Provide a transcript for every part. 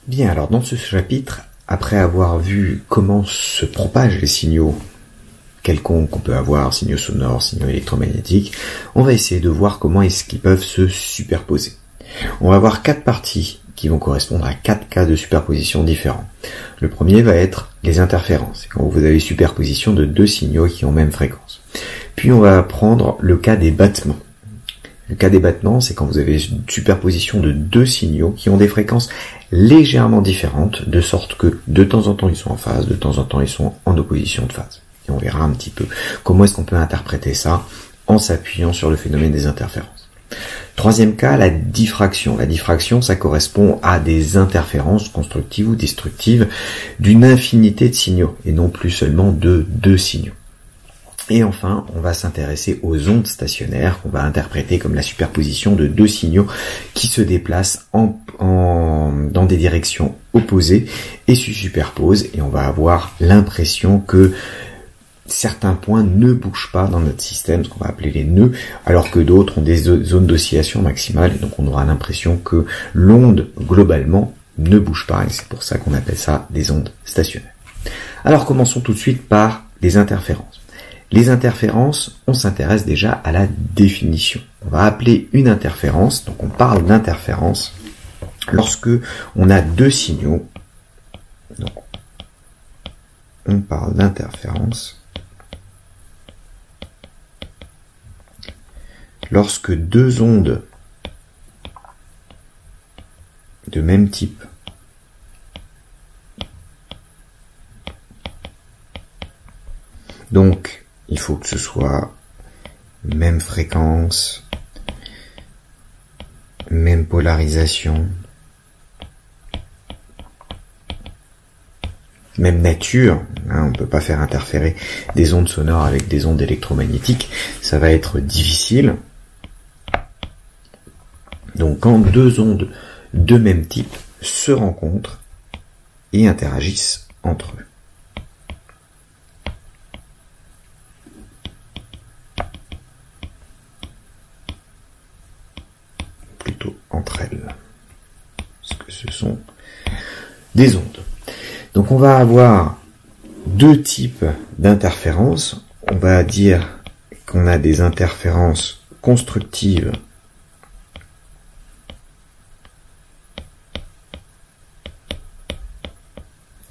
Bien, alors dans ce chapitre, après avoir vu comment se propagent les signaux quelconques qu'on peut avoir, signaux sonores, signaux électromagnétiques, on va essayer de voir comment est-ce qu'ils peuvent se superposer. On va voir 4 parties qui vont correspondre à 4 cas de superposition différents. Le premier va être les interférences, c'est quand vous avez superposition de 2 signaux qui ont même fréquence. Puis on va prendre le cas des battements. Le cas des battements, c'est quand vous avez une superposition de 2 signaux qui ont des fréquences légèrement différentes, de sorte que de temps en temps ils sont en phase, de temps en temps ils sont en opposition de phase. Et on verra un petit peu comment est-ce qu'on peut interpréter ça en s'appuyant sur le phénomène des interférences. Troisième cas, la diffraction. La diffraction, ça correspond à des interférences constructives ou destructives d'une infinité de signaux, et non plus seulement de 2 signaux. Et enfin, on va s'intéresser aux ondes stationnaires qu'on va interpréter comme la superposition de 2 signaux qui se déplacent dans des directions opposées et se superposent, et on va avoir l'impression que certains points ne bougent pas dans notre système, ce qu'on va appeler les nœuds, alors que d'autres ont des zones d'oscillation maximale, et donc on aura l'impression que l'onde, globalement, ne bouge pas, et c'est pour ça qu'on appelle ça des ondes stationnaires. Alors commençons tout de suite par les interférences. Les interférences, on s'intéresse déjà à la définition. On va appeler une interférence, donc on parle d'interférence, lorsque on a 2 signaux, donc on parle d'interférence lorsque 2 ondes de même type donc il faut que ce soit même fréquence, même polarisation, même nature, on ne peut pas faire interférer des ondes sonores avec des ondes électromagnétiques, ça va être difficile. Donc quand 2 ondes de même type se rencontrent et interagissent entre eux. Plutôt entre elles, parce que ce sont des ondes. Donc on va avoir 2 types d'interférences. On va dire qu'on a des interférences constructives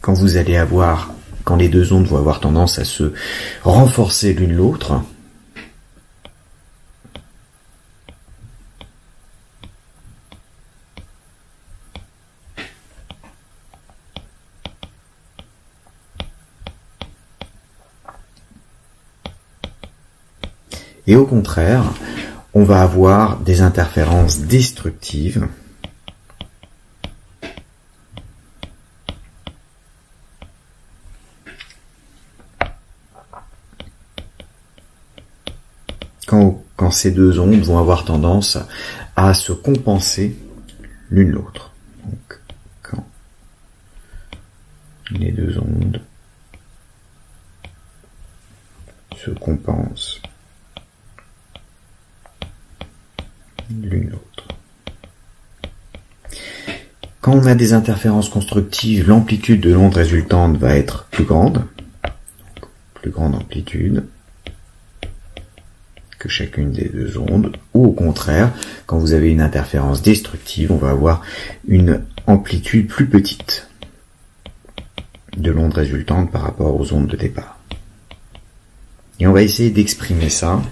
quand les 2 ondes vont avoir tendance à se renforcer l'une l'autre. Et au contraire, on va avoir des interférences destructives quand ces 2 ondes vont avoir tendance à se compenser l'une l'autre. Donc, quand les 2 ondes se compensent l'une l'autre. Quand on a des interférences constructives, l'amplitude de l'onde résultante va être plus grande, donc plus grande amplitude que chacune des 2 ondes, ou au contraire, quand vous avez une interférence destructive, on va avoir une amplitude plus petite de l'onde résultante par rapport aux ondes de départ. Et on va essayer d'exprimer ça,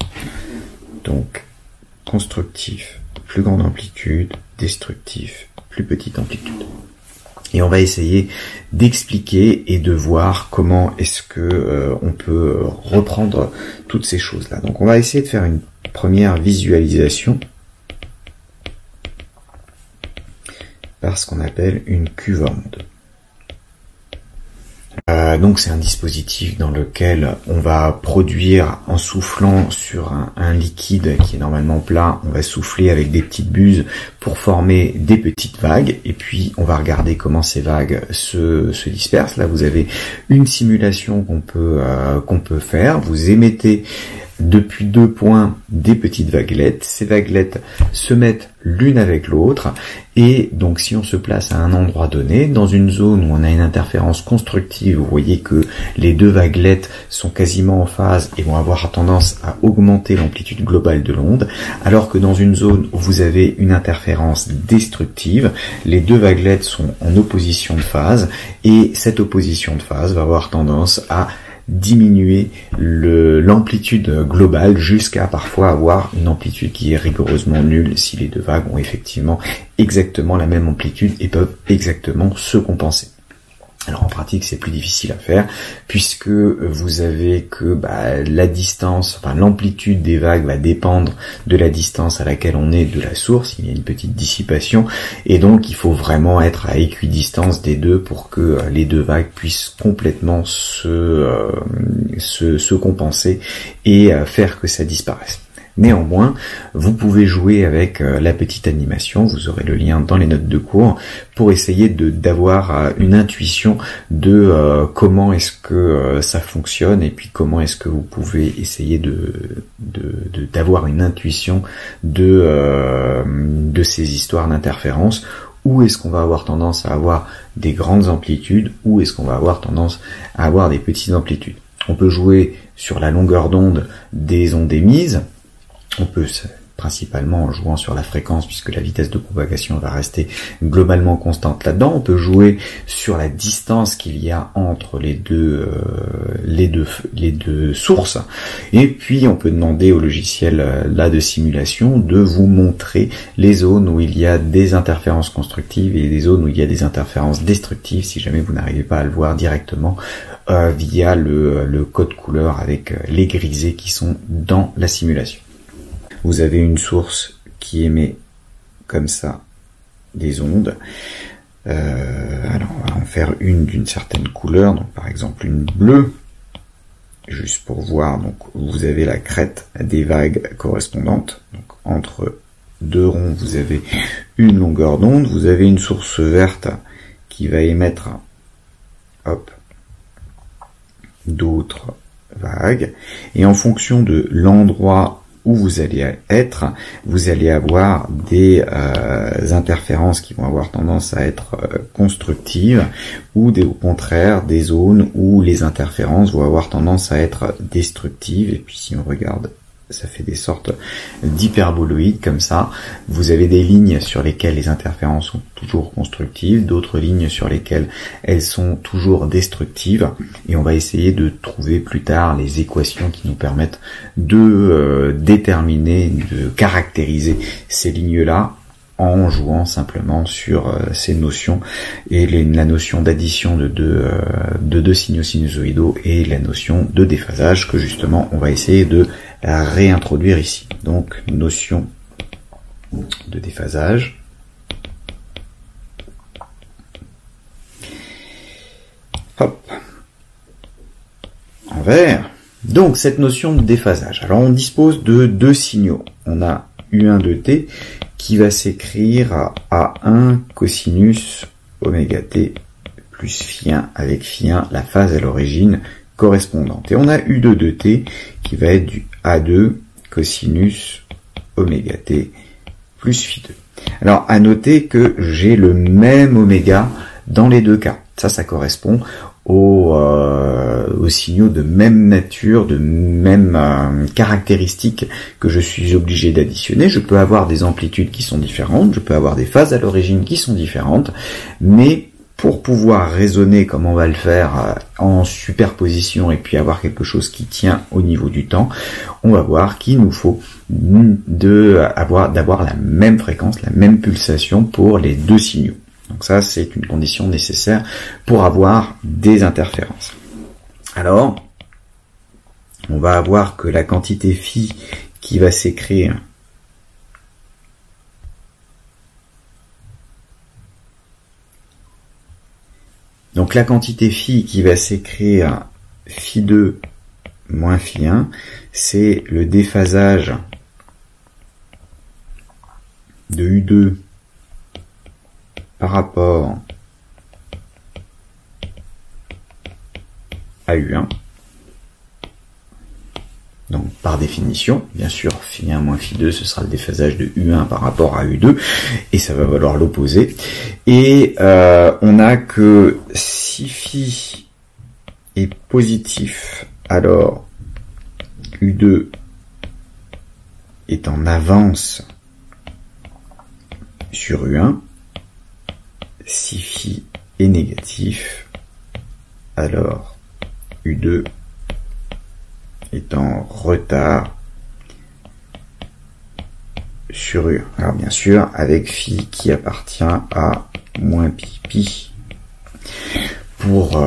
donc constructif, plus grande amplitude, destructif, plus petite amplitude. Et on va essayer d'expliquer et de voir comment est-ce que on peut reprendre toutes ces choses-là. Donc on va essayer de faire une première visualisation par ce qu'on appelle une cuve à ondes. Donc c'est un dispositif dans lequel on va produire en soufflant sur un liquide qui est normalement plat, on va souffler avec des petites buses pour former des petites vagues, et puis on va regarder comment ces vagues se dispersent. Là vous avez une simulation qu'on peut faire, vous émettez depuis 2 points des petites vaguelettes. Ces vaguelettes se mettent l'une avec l'autre, et donc si on se place à un endroit donné, dans une zone où on a une interférence constructive, vous voyez que les 2 vaguelettes sont quasiment en phase et vont avoir tendance à augmenter l'amplitude globale de l'onde, alors que dans une zone où vous avez une interférence destructive, les 2 vaguelettes sont en opposition de phase, et cette opposition de phase va avoir tendance à diminuer l'amplitude globale jusqu'à parfois avoir une amplitude qui est rigoureusement nulle si les 2 vagues ont effectivement exactement la même amplitude et peuvent exactement se compenser. Alors en pratique c'est plus difficile à faire puisque vous avez que la distance, enfin l'amplitude des vagues va dépendre de la distance à laquelle on est de la source, il y a une petite dissipation et donc il faut vraiment être à équidistance des deux pour que les 2 vagues puissent complètement se compenser et faire que ça disparaisse. Néanmoins, vous pouvez jouer avec la petite animation, vous aurez le lien dans les notes de cours, pour essayer d'avoir une intuition de comment est-ce que ça fonctionne et puis comment est-ce que vous pouvez essayer d'avoir une intuition de ces histoires d'interférence. Où est-ce qu'on va avoir tendance à avoir des grandes amplitudes, où est-ce qu'on va avoir tendance à avoir des petites amplitudes. On peut jouer sur la longueur d'onde des ondes émises. On peut principalement en jouant sur la fréquence puisque la vitesse de propagation va rester globalement constante là-dedans. On peut jouer sur la distance qu'il y a entre les deux sources. Et puis on peut demander au logiciel là de simulation de vous montrer les zones où il y a des interférences constructives et des zones où il y a des interférences destructives si jamais vous n'arrivez pas à le voir directement via le code couleur avec les grisés qui sont dans la simulation. Vous avez une source qui émet comme ça des ondes. Alors on va en faire une d'une certaine couleur, donc par exemple une bleue, juste pour voir. Donc vous avez la crête des vagues correspondantes. Donc entre 2 ronds, vous avez une longueur d'onde. Vous avez une source verte qui va émettre, d'autres vagues. Et en fonction de l'endroit où vous allez être, vous allez avoir des interférences qui vont avoir tendance à être constructives ou au contraire des zones où les interférences vont avoir tendance à être destructives. Et puis si on regarde, ça fait des sortes d'hyperboloïdes comme ça. Vous avez des lignes sur lesquelles les interférences sont toujours constructives, d'autres lignes sur lesquelles elles sont toujours destructives, et on va essayer de trouver plus tard les équations qui nous permettent de déterminer, de caractériser ces lignes-là en jouant simplement sur ces notions et la notion d'addition de deux signaux sinusoïdaux et la notion de déphasage que justement on va essayer de réintroduire ici. Donc notion de déphasage. Hop. En vert. Donc cette notion de déphasage. Alors on dispose de 2 signaux. On a U1 de T qui va s'écrire à A1 cosinus oméga T plus phi1 avec phi1, la phase à l'origine correspondante. Et on a U2 de T qui va être du A2 cosinus oméga T plus phi2. Alors à noter que j'ai le même oméga dans les 2 cas. Ça correspond aux signaux de même nature, de même caractéristiques que je suis obligé d'additionner. Je peux avoir des amplitudes qui sont différentes, je peux avoir des phases à l'origine qui sont différentes, mais pour pouvoir raisonner comme on va le faire en superposition et puis avoir quelque chose qui tient au niveau du temps, on va voir qu'il nous faut d'avoir la même fréquence, la même pulsation pour les 2 signaux. Donc ça, c'est une condition nécessaire pour avoir des interférences. Alors, on va avoir que la quantité phi qui va s'écrire donc la quantité phi qui va s'écrire phi2 moins phi1, c'est le déphasage de U2 par rapport à U1. Donc par définition, bien sûr, phi 1 moins phi 2, ce sera le déphasage de U1 par rapport à U2, et ça va valoir l'opposé. Et on a que si phi est positif, alors U2 est en avance sur U1. Si phi est négatif, alors U2 est en retard sur U1. Alors bien sûr, avec phi qui appartient à moins pi pi. Pour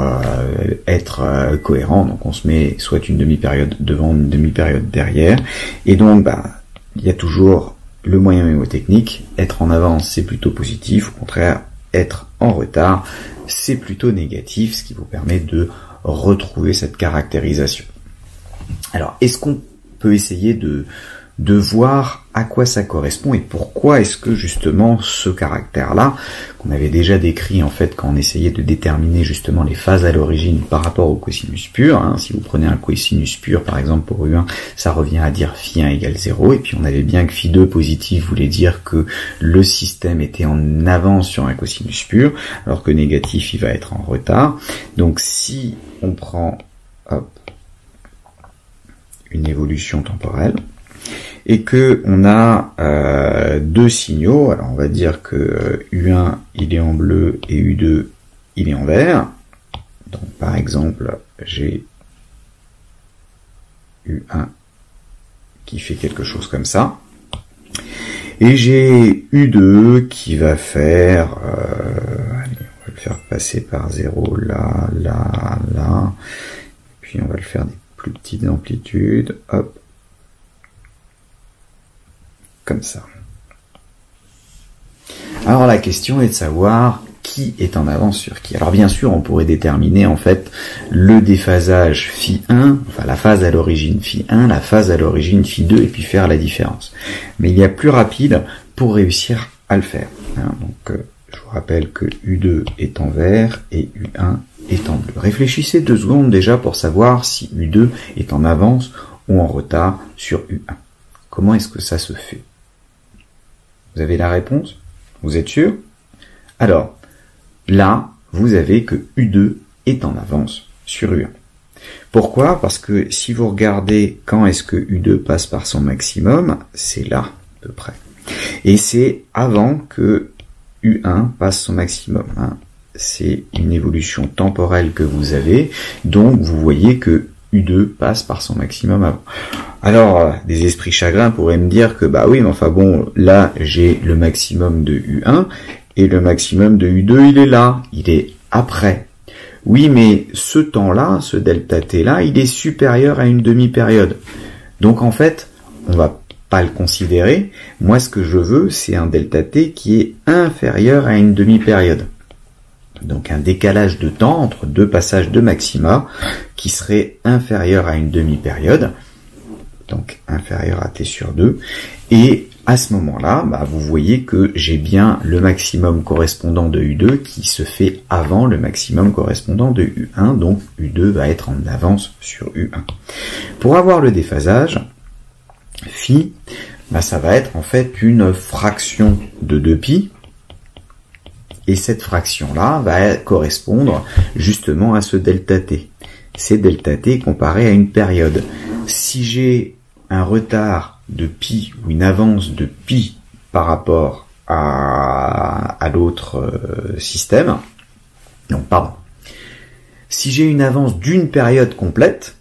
être cohérent, donc on se met soit une demi-période devant, une demi-période derrière, et donc il y a toujours le moyen mémotechnique, être en avance c'est plutôt positif, au contraire être en retard c'est plutôt négatif, ce qui vous permet de retrouver cette caractérisation. Alors est-ce qu'on peut essayer de voir à quoi ça correspond et pourquoi est-ce que justement ce caractère-là, qu'on avait déjà décrit en fait quand on essayait de déterminer justement les phases à l'origine par rapport au cosinus pur, hein, si vous prenez un cosinus pur par exemple pour U1, ça revient à dire phi 1 égale 0, et puis on avait bien que phi 2 positif voulait dire que le système était en avance sur un cosinus pur, alors que négatif il va être en retard. Donc si on prend une évolution temporelle, et que on a deux signaux, alors on va dire que U1 il est en bleu et U2 il est en vert. Donc par exemple j'ai U1 qui fait quelque chose comme ça, et j'ai U2 qui va faire allez, on va le faire passer par 0 là, là, là, puis on va le faire des plus petites amplitudes, hop, comme ça. Alors la question est de savoir qui est en avance sur qui. Alors bien sûr, on pourrait déterminer en fait le déphasage phi 1, enfin la phase à l'origine phi 1, la phase à l'origine phi 2, et puis faire la différence. Mais il y a plus rapide pour réussir à le faire. Donc je vous rappelle que U2 est en vert et U1 est en bleu. Réfléchissez 2 secondes déjà pour savoir si U2 est en avance ou en retard sur U1. Comment est-ce que ça se fait? Vous avez la réponse? Vous êtes sûr? Alors, là, vous avez que U2 est en avance sur U1. Pourquoi? Parce que si vous regardez quand est-ce que U2 passe par son maximum, c'est là, à peu près. Et c'est avant que U1 passe son maximum. C'est une évolution temporelle que vous avez, donc vous voyez que U2 passe par son maximum avant. Alors, des esprits chagrins pourraient me dire que bah oui, mais enfin bon, là j'ai le maximum de U1 et le maximum de U2 il est là, il est après. Oui, mais ce temps-là, ce delta t là, il est supérieur à une demi-période. Donc en fait, on va pas le considérer. Moi, ce que je veux, c'est un delta t qui est inférieur à une demi-période. Donc un décalage de temps entre deux passages de maxima qui serait inférieur à une demi-période, donc inférieur à t sur 2, et à ce moment-là, vous voyez que j'ai bien le maximum correspondant de U2 qui se fait avant le maximum correspondant de U1, donc U2 va être en avance sur U1. Pour avoir le déphasage, phi, ça va être en fait une fraction de 2pi, et cette fraction-là va correspondre justement à ce delta t. C'est delta t comparé à une période. Si j'ai un retard de pi ou une avance de pi par rapport à l'autre système, non, pardon. Si j'ai une avance d'une période complète,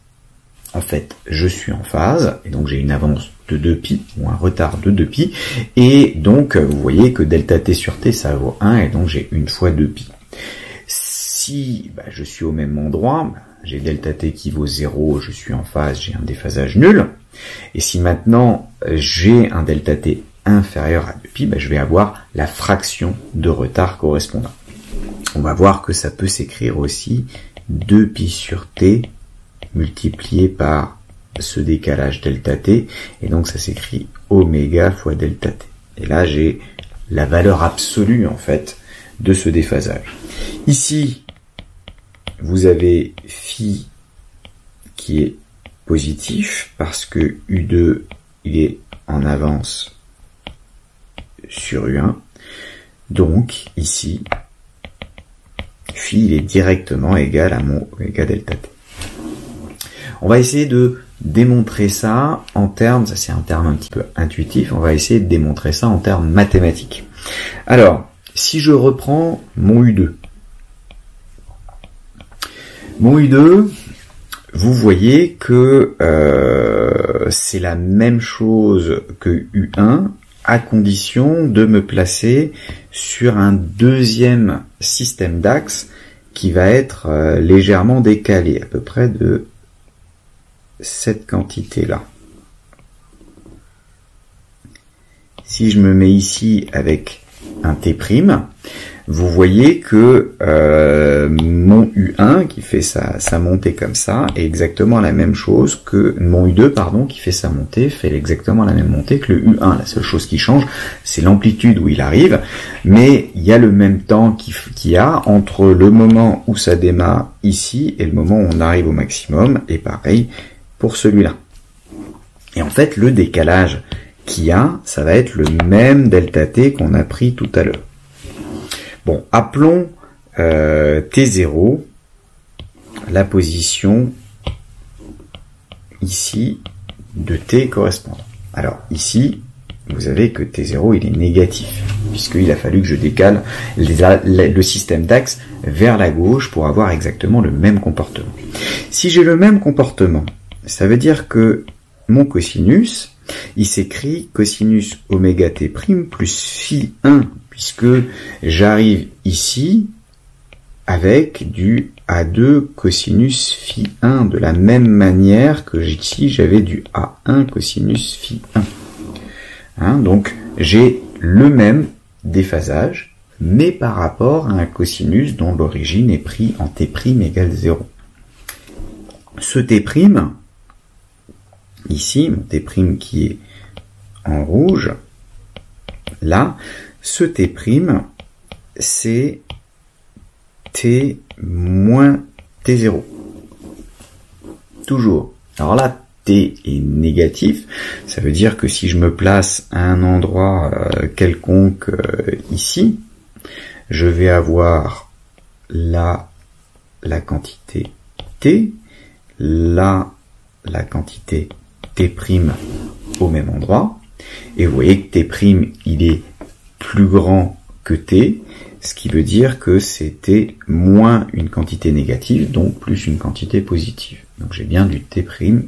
en fait, je suis en phase, et donc j'ai une avance de 2pi, ou un retard de 2pi, et donc vous voyez que delta t sur t, ça vaut 1, et donc j'ai une fois 2pi. Si je suis au même endroit, j'ai delta t qui vaut 0, je suis en phase, j'ai un déphasage nul, et si maintenant j'ai un delta t inférieur à 2pi, je vais avoir la fraction de retard correspondant. On va voir que ça peut s'écrire aussi 2pi sur t, multiplié par ce décalage delta t, et donc ça s'écrit oméga fois delta t. Et là j'ai la valeur absolue en fait de ce déphasage. Ici vous avez phi qui est positif parce que U2 il est en avance sur U1. Donc ici, phi il est directement égal à mon oméga delta t. On va essayer de démontrer ça en termes, ça c'est un terme un petit peu intuitif, on va essayer de démontrer ça en termes mathématiques. Alors, si je reprends mon U2, vous voyez que c'est la même chose que U1 à condition de me placer sur un deuxième système d'axes qui va être légèrement décalé, à peu près de cette quantité-là. Si je me mets ici avec un T', vous voyez que mon U1 qui fait sa montée comme ça est exactement la même chose que mon U2 pardon qui fait sa montée fait exactement la même montée que le U1. La seule chose qui change c'est l'amplitude où il arrive, mais il y a le même temps qu'il y a entre le moment où ça démarre ici et le moment où on arrive au maximum, et pareil pour celui-là. Et en fait le décalage qu'il y a, ça va être le même delta t qu'on a pris tout à l'heure. Bon, appelons T0 la position ici de T correspondant. Alors ici, vous avez que T0 il est négatif, puisqu'il a fallu que je décale le système d'axe vers la gauche pour avoir exactement le même comportement. Si j'ai le même comportement, ça veut dire que mon cosinus, il s'écrit cosinus oméga t' plus phi 1, puisque j'arrive ici avec du A2 cosinus phi 1, de la même manière que ici j'avais du A1 cosinus phi 1. Hein, donc j'ai le même déphasage, mais par rapport à un cosinus dont l'origine est pris en T' égale 0. Ce T', ici, mon T' qui est en rouge, là, ce T', c'est T moins T0. Toujours. Alors là, T est négatif. Ça veut dire que si je me place à un endroit quelconque ici, je vais avoir là la quantité T, là la quantité T' au même endroit. Et vous voyez que T' il est plus grand que T, ce qui veut dire que c'était moins une quantité négative, donc plus une quantité positive. Donc j'ai bien du T',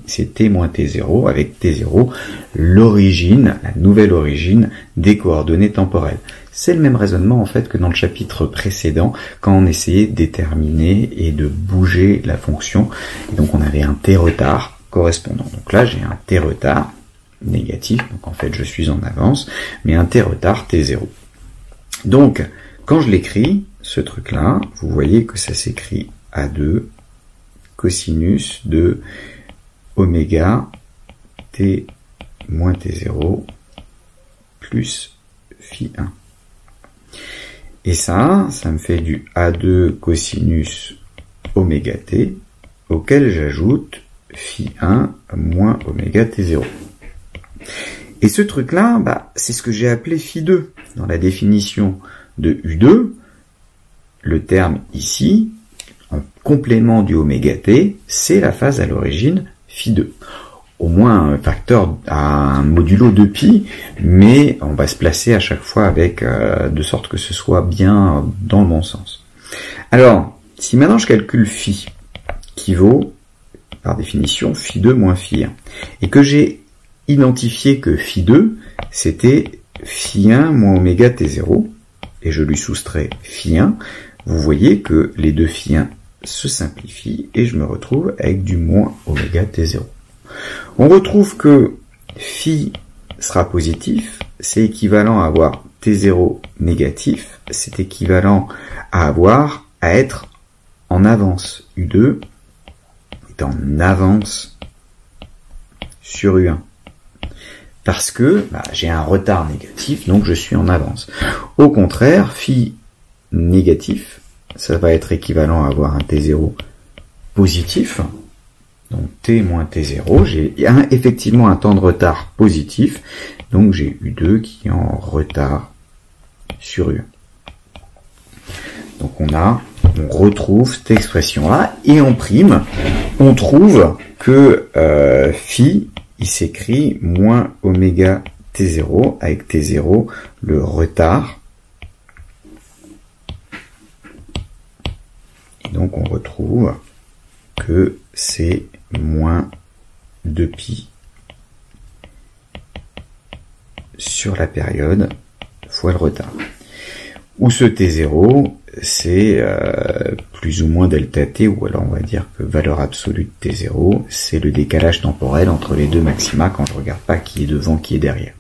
c'est T moins T0, avec T0, l'origine, la nouvelle origine des coordonnées temporelles. C'est le même raisonnement en fait que dans le chapitre précédent, quand on essayait de déterminer et de bouger la fonction. Et donc on avait un T retard correspondant. Donc là j'ai un T retard négatif, donc en fait je suis en avance, mais un T retard T0. Donc, quand je l'écris, ce truc-là, vous voyez que ça s'écrit A2 cosinus de oméga T moins T0 plus phi 1. Et ça me fait du A2 cosinus oméga T, auquel j'ajoute phi 1 moins oméga T0. Et ce truc-là, c'est ce que j'ai appelé phi 2. Dans la définition de U2, le terme ici, en complément du oméga t, c'est la phase à l'origine phi 2. Au moins un facteur à un modulo de pi, mais on va se placer à chaque fois avec, de sorte que ce soit bien dans le bon sens. Alors, si maintenant je calcule phi, qui vaut, par définition, phi 2 moins phi 1, et que j'ai identifié que phi 2, c'était phi 1 moins oméga t0, et je lui soustrais phi 1, vous voyez que les deux phi 1 se simplifient, et je me retrouve avec du moins oméga t0. On retrouve que phi sera positif, c'est équivalent à avoir t0 négatif, c'est équivalent à être en avance. U2 est en avance sur U1. Parce que j'ai un retard négatif, donc je suis en avance. Au contraire, phi négatif, ça va être équivalent à avoir un T0 positif, Donc t moins t0, j'ai effectivement un temps de retard positif, donc j'ai U2 qui est en retard sur U1. Donc on retrouve cette expression-là, et en prime, on trouve que phi, il s'écrit moins oméga t0, avec t0, le retard. Et donc on retrouve que c'est moins 2pi sur la période fois le retard. Où ce t0, c'est plus ou moins delta t, ou alors on va dire que valeur absolue de t0, c'est le décalage temporel entre les deux maxima quand je regarde pas qui est devant, qui est derrière.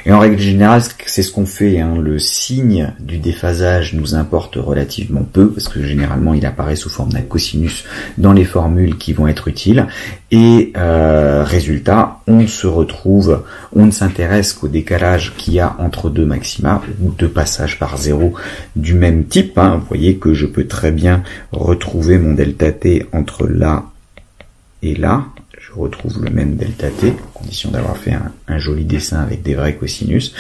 Et en règle générale, c'est ce qu'on fait, hein. Le signe du déphasage nous importe relativement peu, parce que généralement il apparaît sous forme d'un cosinus dans les formules qui vont être utiles, et résultat, on ne s'intéresse qu'au décalage qu'il y a entre deux maxima, ou deux passages par zéro du même type, hein. Vous voyez que je peux très bien retrouver mon delta t entre là et là. Je retrouve le même delta t, à condition d'avoir fait un joli dessin avec des vrais cosinus.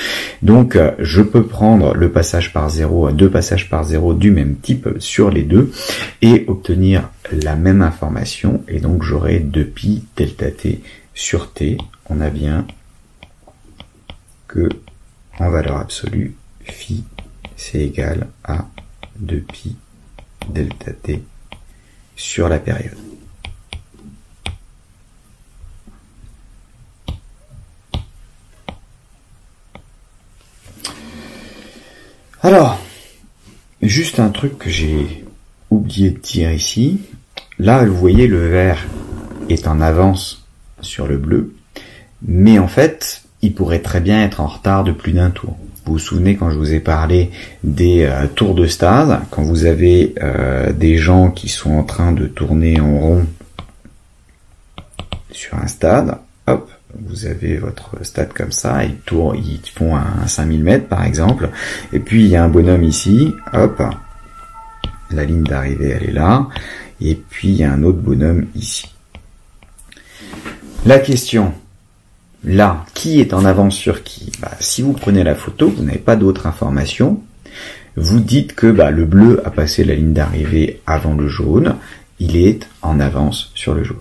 Donc, je peux prendre le passage par 0 à deux passages par 0 du même type sur les deux et obtenir la même information. Et donc, j'aurai 2pi delta t sur t. On a bien que, en valeur absolue, phi, c'est égal à 2pi delta t sur la période. Alors, juste un truc que j'ai oublié de dire ici. Là, vous voyez, le vert est en avance sur le bleu, mais en fait, il pourrait très bien être en retard de plus d'un tour. Vous vous souvenez quand je vous ai parlé des tours de stase, quand vous avez des gens qui sont en train de tourner en rond sur un stade, hop, vous avez votre stade comme ça, ils font un 5000 mètres par exemple, et puis il y a un bonhomme ici, hop, la ligne d'arrivée elle est là, et puis il y a un autre bonhomme ici. La question, là, qui est en avance sur qui? Si vous prenez la photo, vous n'avez pas d'autres informations, vous dites que le bleu a passé la ligne d'arrivée avant le jaune, il est en avance sur le jaune.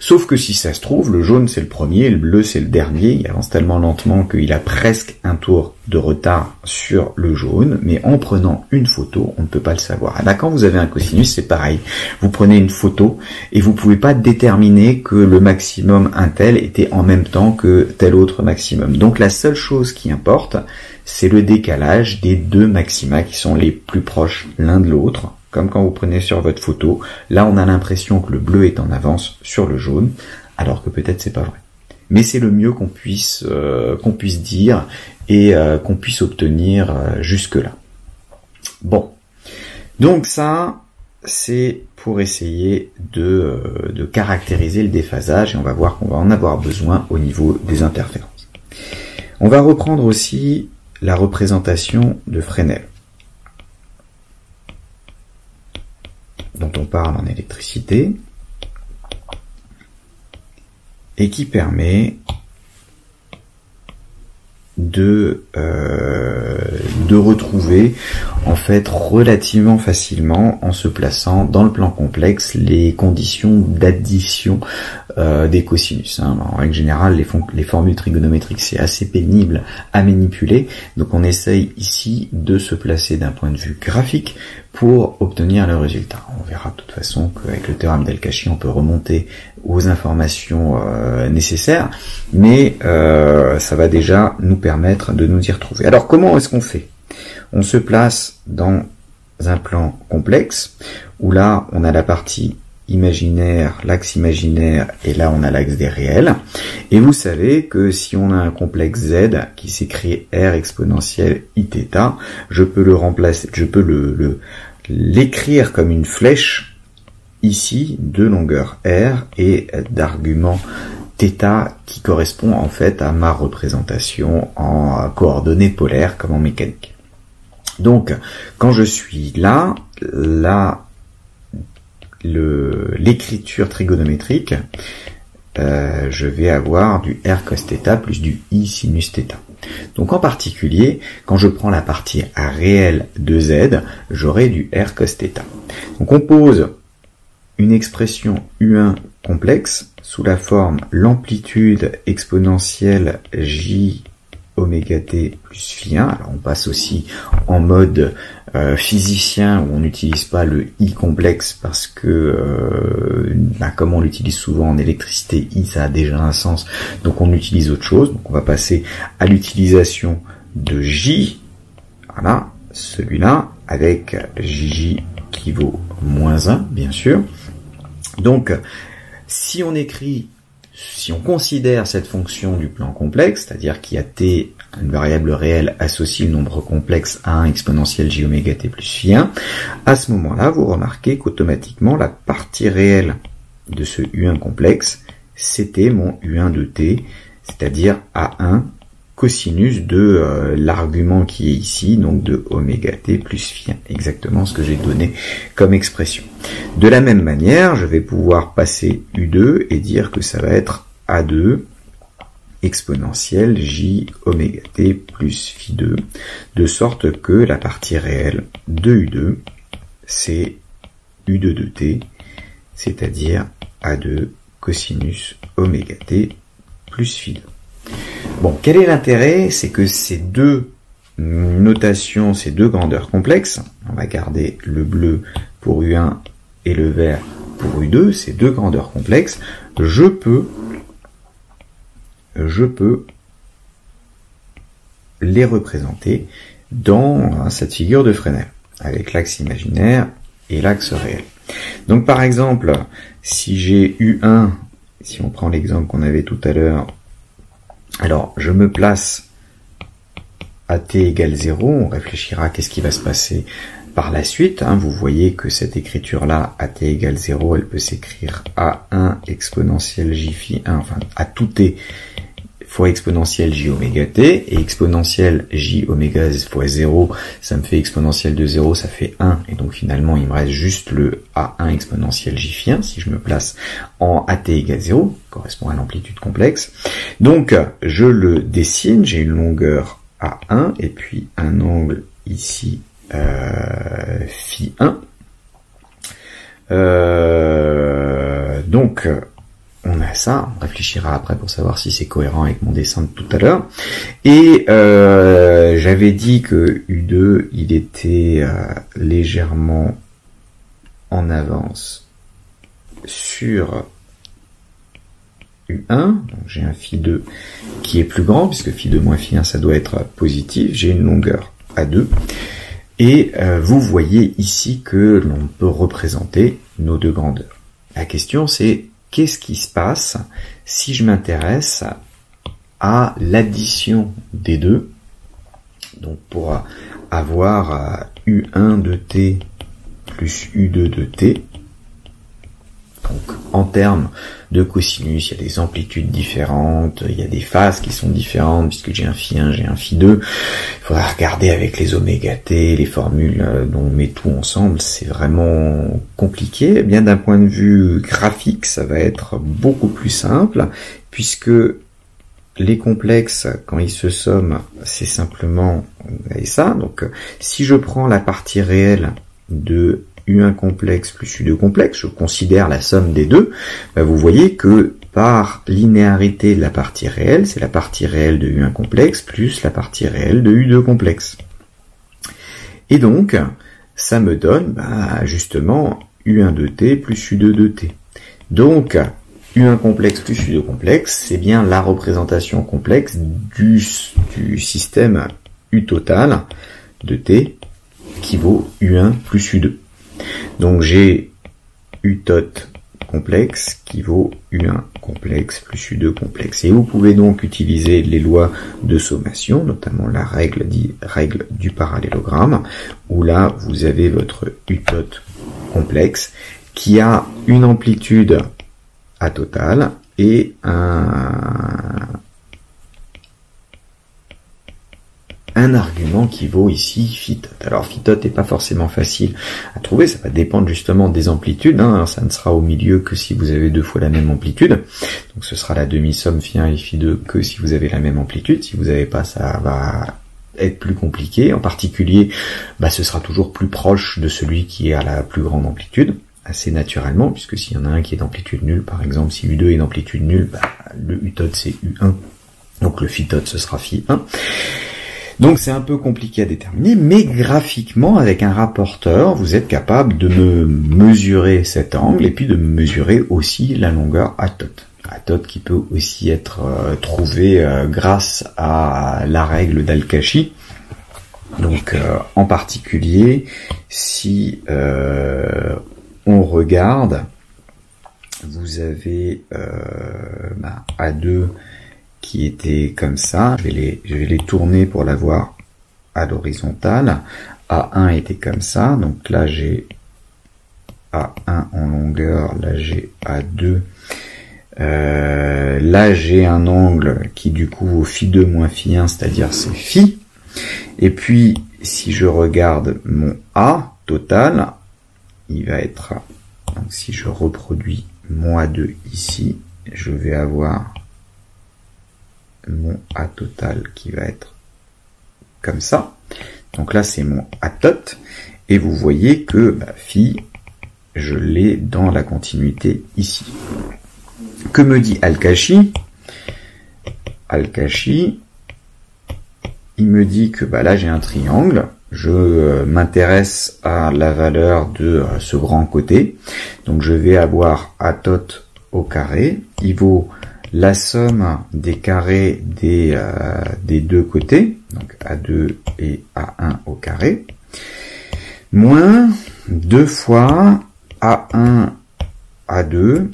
Sauf que si ça se trouve, le jaune c'est le premier, le bleu c'est le dernier, il avance tellement lentement qu'il a presque un tour de retard sur le jaune, mais en prenant une photo, on ne peut pas le savoir. Et là, quand vous avez un cosinus, c'est pareil. Vous prenez une photo et vous pouvez pas déterminer que le maximum un tel était en même temps que tel autre maximum. Donc la seule chose qui importe, c'est le décalage des deux maxima qui sont les plus proches l'un de l'autre. Comme quand vous prenez sur votre photo, là on a l'impression que le bleu est en avance sur le jaune, alors que peut-être c'est pas vrai. Mais c'est le mieux qu'on puisse dire et qu'on puisse obtenir jusque-là. Bon, donc ça c'est pour essayer de caractériser le déphasage, et on va voir qu'on va en avoir besoin au niveau des interférences. On va reprendre aussi la représentation de Fresnel, dont on parle en électricité, et qui permet de retrouver en fait relativement facilement, en se plaçant dans le plan complexe, les conditions d'addition des cosinus. En règle générale, les formules trigonométriques, c'est assez pénible à manipuler, donc on essaye ici de se placer d'un point de vue graphique pour obtenir le résultat. On verra de toute façon qu'avec le théorème d'Al-Kashi, on peut remonter aux informations nécessaires, mais ça va déjà nous permettre de nous y retrouver. Alors comment est-ce qu'on fait? On se place dans un plan complexe, où là on a la partie imaginaire, l'axe imaginaire, et là on a l'axe des réels. Et vous savez que si on a un complexe Z qui s'écrit R exponentielle Iθ, je peux le remplacer, je peux l'écrire comme une flèche ici de longueur R et d'argument θ qui correspond en fait à ma représentation en coordonnées polaires comme en mécanique. Donc quand je suis là, l'écriture trigonométrique, je vais avoir du r cos θ plus du i sinus θ. Donc en particulier, quand je prends la partie réelle de z, j'aurai du r cos θ. Donc on pose une expression U1 complexe sous la forme l'amplitude exponentielle j oméga t plus phi 1. Alors on passe aussi en mode physicien où on n'utilise pas le i complexe parce que comme on l'utilise souvent en électricité, i ça a déjà un sens, donc on utilise autre chose. Donc on va passer à l'utilisation de j, voilà, celui-là, avec jj qui vaut moins 1, bien sûr. Donc si on considère cette fonction du plan complexe, c'est-à-dire qu'il y a t, une variable réelle, associe le nombre complexe à 1 exponentielle j oméga t plus phi 1, à ce moment-là, vous remarquez qu'automatiquement, la partie réelle de ce U1 complexe, c'était mon U1 de t, c'est-à-dire A1 cosinus de l'argument qui est ici, donc de oméga t plus phi 1, exactement ce que j'ai donné comme expression. De la même manière, je vais pouvoir passer U2 et dire que ça va être A2 exponentielle j oméga t plus phi 2, de sorte que la partie réelle de U2, c'est U2 de t, c'est-à-dire A2 cosinus oméga t plus phi 2. Bon, quel est l'intérêt? C'est que ces deux notations, ces deux grandeurs complexes, on va garder le bleu pour U1 et le vert pour U2, ces deux grandeurs complexes, je peux les représenter dans cette figure de Fresnel, avec l'axe imaginaire et l'axe réel. Donc par exemple, si j'ai U1, si on prend l'exemple qu'on avait tout à l'heure, alors je me place à t égale 0, on réfléchira à qu'est-ce qui va se passer par la suite. Vous voyez que cette écriture-là, à t égale 0, elle peut s'écrire A1 exponentielle j phi 1, enfin à tout t fois exponentielle j oméga t, et exponentielle j oméga fois 0, ça me fait exponentielle de 0, ça fait 1, et donc finalement il me reste juste le A1 exponentielle j phi 1, si je me place en at égale 0, correspond à l'amplitude complexe. Donc je le dessine, j'ai une longueur A1, et puis un angle ici phi 1. Donc on a ça, on réfléchira après pour savoir si c'est cohérent avec mon dessin de tout à l'heure. Et j'avais dit que U2, il était légèrement en avance sur U1. Donc j'ai un phi 2 qui est plus grand, puisque phi 2 moins phi 1, ça doit être positif. J'ai une longueur A2. Et vous voyez ici que l'on peut représenter nos deux grandeurs. La question c'est, qu'est-ce qui se passe si je m'intéresse à l'addition des deux? Donc pour avoir U1 de t plus U2 de t, donc en termes de cosinus, il y a des amplitudes différentes, il y a des phases qui sont différentes, puisque j'ai un phi 1, j'ai un phi 2. Il faudra regarder avec les oméga t, les formules dont on met tout ensemble, c'est vraiment compliqué. Eh bien d'un point de vue graphique, ça va être beaucoup plus simple, puisque les complexes, quand ils se somment, c'est simplement ça. Donc si je prends la partie réelle de U1 complexe plus U2 complexe, je considère la somme des deux, vous voyez que par linéarité de la partie réelle, c'est la partie réelle de U1 complexe plus la partie réelle de U2 complexe. Et donc, ça me donne justement U1 de t plus U2 de t. Donc, U1 complexe plus U2 complexe, c'est bien la représentation complexe du système U total de t qui vaut U1 plus U2. Donc j'ai U tot complexe qui vaut U1 complexe plus U2 complexe. Et vous pouvez donc utiliser les lois de sommation, notamment la règle du parallélogramme, où là vous avez votre U tot complexe qui a une amplitude A totale et un un argument qui vaut ici phi tot. Alors phi tot n'est pas forcément facile à trouver, ça va dépendre justement des amplitudes, hein. Ça ne sera au milieu que si vous avez deux fois la même amplitude, donc ce sera la demi-somme phi 1 et phi 2 que si vous avez la même amplitude. Si vous n'avez pas, ça va être plus compliqué, en particulier ce sera toujours plus proche de celui qui a la plus grande amplitude, assez naturellement, puisque s'il y en a un qui est d'amplitude nulle, par exemple si U2 est d'amplitude nulle, le U tot c'est U1, donc le phi tot ce sera phi 1. Donc c'est un peu compliqué à déterminer, mais graphiquement, avec un rapporteur, vous êtes capable de me mesurer cet angle, et puis de me mesurer aussi la longueur A tot. A tot qui peut aussi être trouvé grâce à la règle d'Al-Kashi. Donc en particulier, si on regarde, vous avez A2 qui était comme ça, je vais les tourner pour l'avoir à l'horizontale. A1 était comme ça, donc là j'ai A1 en longueur, là j'ai A2. Là j'ai un angle qui du coup vaut phi 2 moins phi 1, c'est-à-dire c'est phi. Et puis si je regarde mon A total, il va être, donc si je reproduis mon A2 ici, je vais avoir mon A total qui va être comme ça. Donc là c'est mon A tot, et vous voyez que phi, je l'ai dans la continuité ici. Que me dit Al-Kashi? Al-Kashi, il me dit que là j'ai un triangle, je m'intéresse à la valeur de ce grand côté, donc je vais avoir A tot au carré, il vaut la somme des carrés des deux côtés, donc A2 et A1 au carré, moins 2 fois A1 A2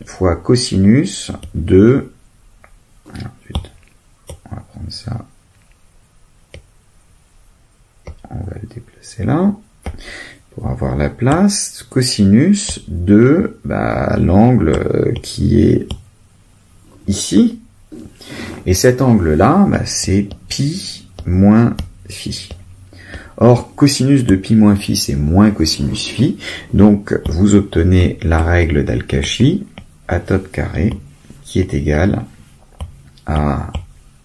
fois cosinus de, on va prendre ça, on va le déplacer là, pour avoir la place, cosinus de l'angle qui est ici, et cet angle-là, c'est pi moins phi. Or, cosinus de pi moins phi, c'est moins cosinus phi, donc vous obtenez la règle d'Al-Kashi, A tot carré, qui est égal à,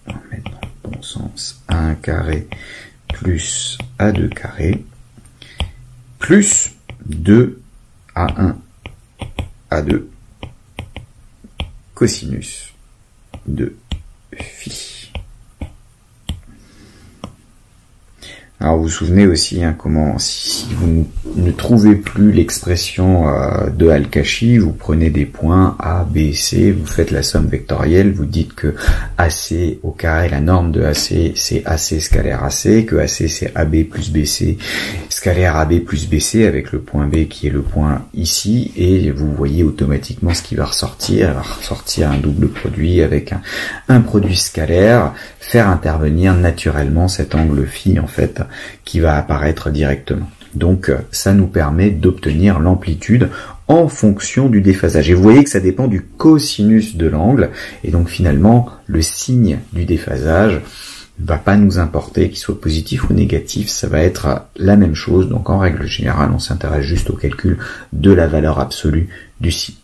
on va mettre dans le bon sens, A1 carré plus A2 carré, plus 2 A1 A2 cosinus de phi. Alors vous vous souvenez aussi comment, si vous ne trouvez plus l'expression de Al-Kashi, vous prenez des points A, B, C, vous faites la somme vectorielle, vous dites que AC au carré, la norme de AC, c'est AC scalaire AC, que AC c'est AB plus BC scalaire AB plus BC, avec le point B qui est le point ici, et vous voyez automatiquement ce qui va ressortir. Il va ressortir un double produit avec un produit scalaire, faire intervenir naturellement cet angle phi en fait, qui va apparaître directement. Donc ça nous permet d'obtenir l'amplitude en fonction du déphasage. Et vous voyez que ça dépend du cosinus de l'angle, et donc finalement le signe du déphasage ne va pas nous importer qu'il soit positif ou négatif, ça va être la même chose. Donc en règle générale, on s'intéresse juste au calcul de la valeur absolue du signe.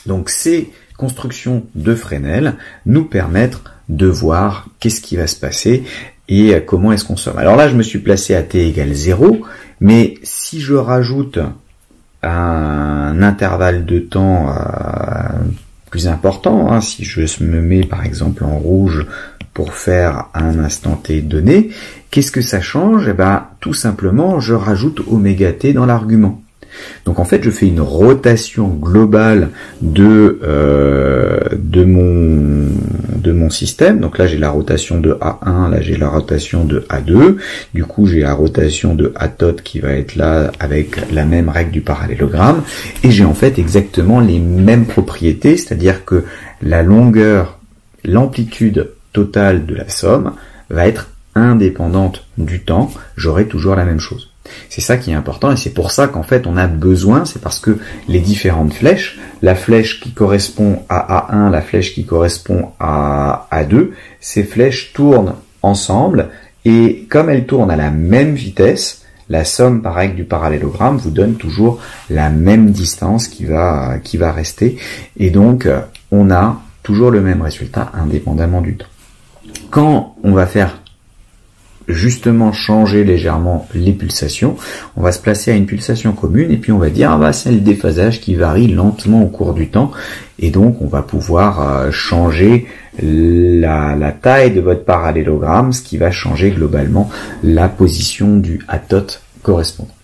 Donc ces constructions de Fresnel nous permettent de voir qu'est-ce qui va se passer et comment est-ce qu'on somme. Alors là, je me suis placé à t égale 0, mais si je rajoute un intervalle de temps plus important, si je me mets par exemple en rouge pour faire un instant t donné, qu'est-ce que ça change? Tout simplement, je rajoute oméga t dans l'argument. Donc en fait, je fais une rotation globale de mon système. Donc là, j'ai la rotation de A1, là j'ai la rotation de A2. Du coup, j'ai la rotation de A tot qui va être là avec la même règle du parallélogramme. Et j'ai en fait exactement les mêmes propriétés, c'est-à-dire que la longueur, l'amplitude totale de la somme va être indépendante du temps. J'aurai toujours la même chose. C'est ça qui est important, et c'est pour ça qu'en fait on a besoin, c'est parce que les différentes flèches, la flèche qui correspond à A1, la flèche qui correspond à A2, ces flèches tournent ensemble, et comme elles tournent à la même vitesse, la somme par règle du parallélogramme vous donne toujours la même distance qui va rester, et donc on a toujours le même résultat indépendamment du temps. Quand on va faire justement changer légèrement les pulsations, on va se placer à une pulsation commune et puis on va dire c'est le déphasage qui varie lentement au cours du temps, et donc on va pouvoir changer la taille de votre parallélogramme, ce qui va changer globalement la position du atote correspondant.